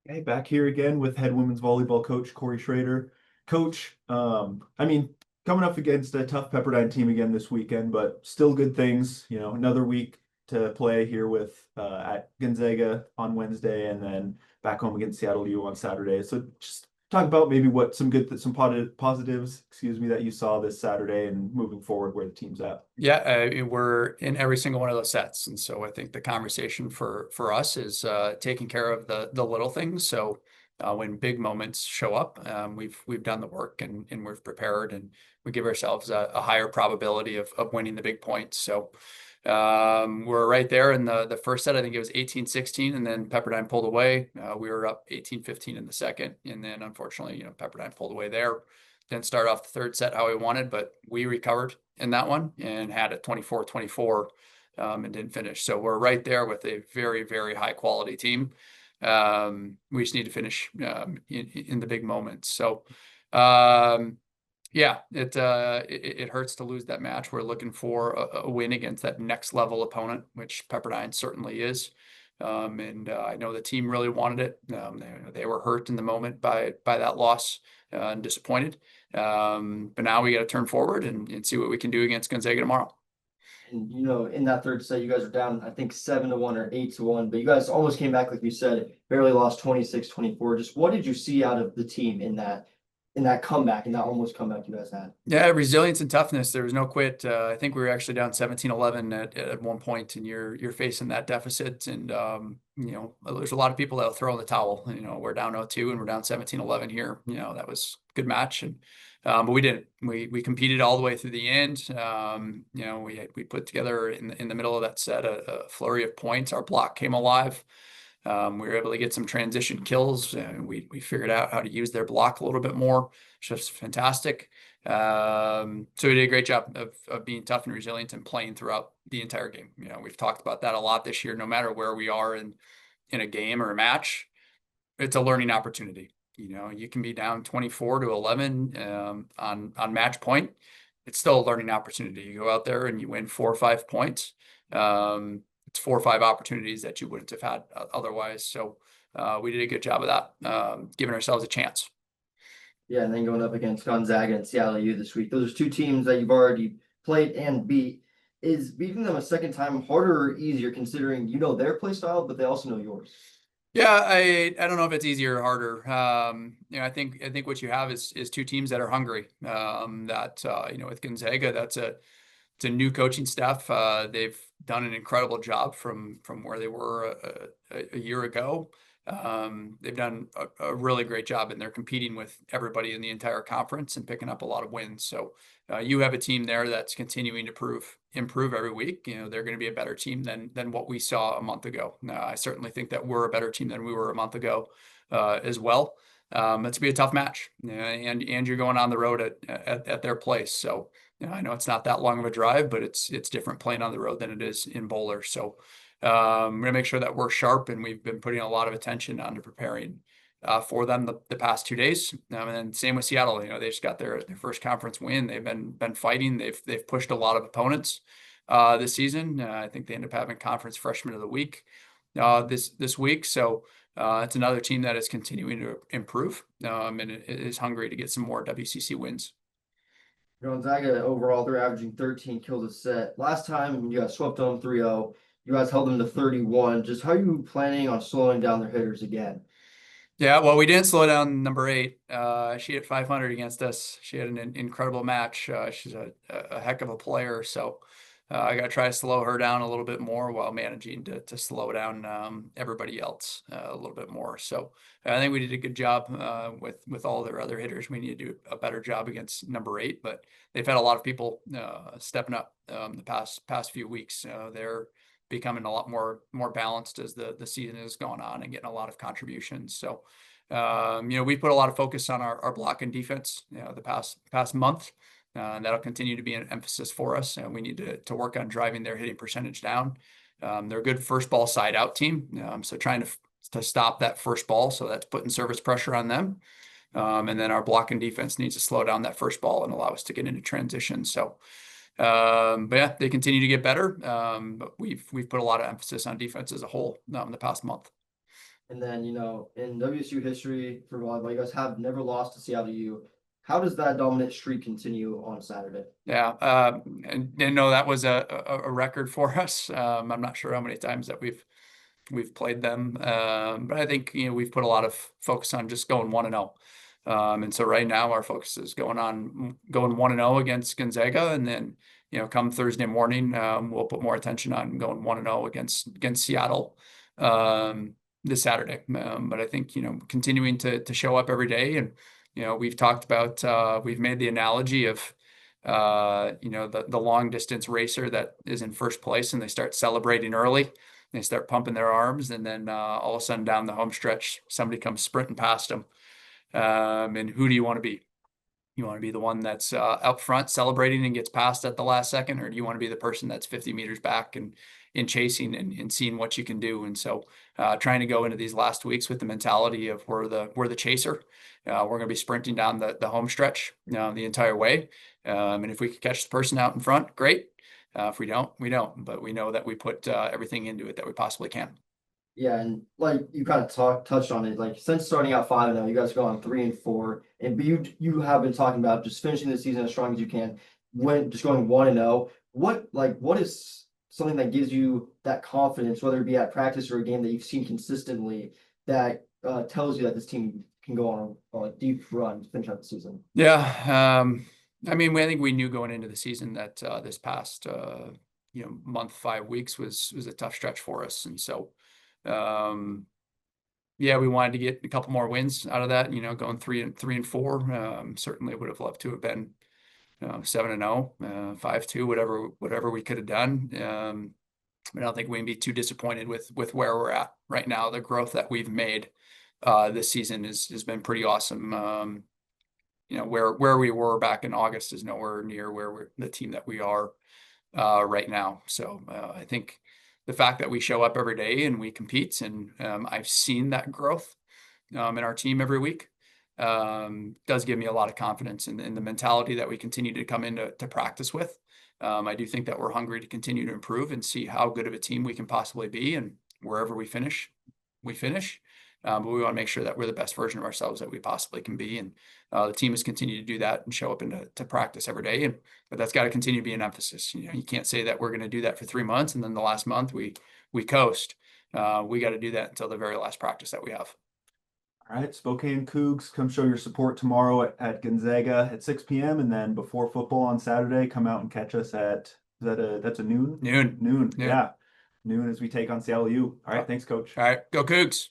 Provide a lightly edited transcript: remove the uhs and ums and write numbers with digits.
Hey, back here again with head women's volleyball coach Korey Schroeder. Coach, coming up against a tough Pepperdine team again this weekend, but still good things. Another week to play here with at Gonzaga on Wednesday, and then back home against Seattle U on Saturday. So just talk about maybe what some positives, excuse me, that you saw this Saturday and moving forward where the team's at. Yeah, we're in every single one of those sets, and so I think the conversation for us is taking care of the little things. So when big moments show up, we've done the work and we've prepared, and we give ourselves a higher probability of winning the big points. So we're right there in the first set. I think it was 18-16, and then Pepperdine pulled away. We were up 18-15 in the second, and then unfortunately, Pepperdine pulled away there. Didn't start off the third set how we wanted, but we recovered in that one and had it 24-24 and didn't finish. So we're right there with a very, very high quality team. We just need to finish in the big moments. So yeah, it hurts to lose that match. We're looking for a win against that next level opponent, which Pepperdine certainly is. And I know the team really wanted it. They were hurt in the moment by that loss and disappointed. But now we got to turn forward and see what we can do against Gonzaga tomorrow. And in that third set, you guys are down, I think 7-1 or 8-1, but you guys almost came back, like you said, barely lost 26-24. Just what did you see out of the team in that comeback, in that almost comeback you guys had? Yeah, resilience and toughness. There was no quit. I think we were actually down 17-11 at one point, and you're facing that deficit. And there's a lot of people that'll throw in the towel. We're down 0-2 and we're down 17-11 here. That was a good match, and but we didn't. We competed all the way through the end. We put together in the middle of that set a flurry of points. Our block came alive. We were able to get some transition kills, and we figured out how to use their block a little bit more. Just fantastic. So we did a great job of being tough and resilient and playing throughout the entire game. We've talked about that a lot this year. No matter where we are in a game or a match, it's a learning opportunity. You can be down 24-11 on match point. It's still a learning opportunity. You go out there and you win 4 or 5 points. It's 4 or 5 opportunities that you wouldn't have had otherwise. So we did a good job of that, giving ourselves a chance. Yeah, and then going up against Gonzaga and Seattle U this week. Those are two teams that you've already played and beat. Is beating them a second time harder or easier considering their play style, but they also know yours? Yeah, I don't know if it's easier or harder. I think what you have is two teams that are hungry. With Gonzaga, it's a new coaching staff. They've done an incredible job from where they were a year ago. They've done a really great job, and they're competing with everybody in the entire conference and picking up a lot of wins. So you have a team there that's continuing to improve every week. They're going to be a better team than what we saw a month ago. I certainly think that we're a better team than we were a month ago as well. It's going to be a tough match, and you're going on the road at their place. So I know it's not that long of a drive, but it's different playing on the road than it is in Boulder. So we're going to make sure that we're sharp, and we've been putting a lot of attention onto preparing for them the past 2 days. And then same with Seattle. They just got their first conference win. They've been fighting. They've pushed a lot of opponents this season. I think they end up having conference freshman of the week this week. So it's another team that is continuing to improve and it is hungry to get some more WCC wins. Gonzaga overall, they're averaging 13 kills a set. Last time you guys swept them 3-0. You guys held them to 31. Just how are you planning on slowing down their hitters again? Yeah, well, we didn't slow down number 8. She hit 500 against us. She had an incredible match. She's a heck of a player. So I got to try to slow her down a little bit more while managing to slow down everybody else a little bit more. So I think we did a good job with all their other hitters. We need to do a better job against number 8, but they've had a lot of people stepping up the past few weeks. They're becoming a lot more balanced as the season has gone on and getting a lot of contributions. So, we put a lot of focus on our block and defense, the past month, and that'll continue to be an emphasis for us. And we need to work on driving their hitting percentage down. They're a good first ball side out team. So trying to stop that first ball. So that's putting service pressure on them. And then our block and defense needs to slow down that first ball and allow us to get into transition. So, but yeah, they continue to get better. But we've put a lot of emphasis on defense as a whole in the past month. And then, you know, in WSU history for volleyball, you guys have never lost to Seattle U. How does that dominant streak continue on Saturday? Yeah, and didn't know that was a record for us. I'm not sure how many times that we've played them, but I think we've put a lot of focus on just going 1-0. And so right now our focus is going 1-0 against Gonzaga, and then come Thursday morning, we'll put more attention on going 1-0 against Seattle this Saturday. But I think continuing to show up every day, and we've talked about we've made the analogy of the long distance racer that is in first place and they start celebrating early. They start pumping their arms, and then all of a sudden down the home stretch, somebody comes sprinting past them. And who do you want to be? You want to be the one that's up front celebrating and gets passed at the last second, or do you want to be the person that's 50 meters back and in chasing and seeing what you can do? And so trying to go into these last weeks with the mentality of we're the chaser. We're going to be sprinting down the home stretch the entire way. And if we could catch the person out in front, great. If we don't, we don't. But we know that we put everything into it that we possibly can. Yeah, and like you kind of touched on it, like since starting out 5-0, you guys go on 3-4, and but you have been talking about just finishing the season as strong as you can, when just going 1-0. What is something that gives you that confidence, whether it be at practice or a game that you've seen consistently, that tells you that this team can go on a deep run to finish out the season? Yeah, I mean, I think we knew going into the season that this past month, 5 weeks was a tough stretch for us, and so. Yeah, we wanted to get a couple more wins out of that, going 3-4. Certainly would have loved to have been 7-0, 5-2, whatever we could have done. I don't think we can be too disappointed with where we're at right now. The growth that we've made this season has been pretty awesome. Where we were back in August is nowhere near where we're the team that we are right now. So I think the fact that we show up every day and we compete, and I've seen that growth in our team every week, does give me a lot of confidence in the mentality that we continue to come into practice with. I do think that we're hungry to continue to improve and see how good of a team we can possibly be, and wherever we finish, we finish. But we want to make sure that we're the best version of ourselves that we possibly can be. And the team has continued to do that and show up into practice every day. But that's got to continue to be an emphasis. You can't say that we're going to do that for 3 months and then the last month we coast. We got to do that until the very last practice that we have. All right, Spokane Cougs, come show your support tomorrow at Gonzaga at 6 p.m. And then before football on Saturday, come out and catch us at, that's a noon? Noon. Noon, yeah. Noon as we take on Seattle U. All right, thanks, Coach. All right, go Cougs.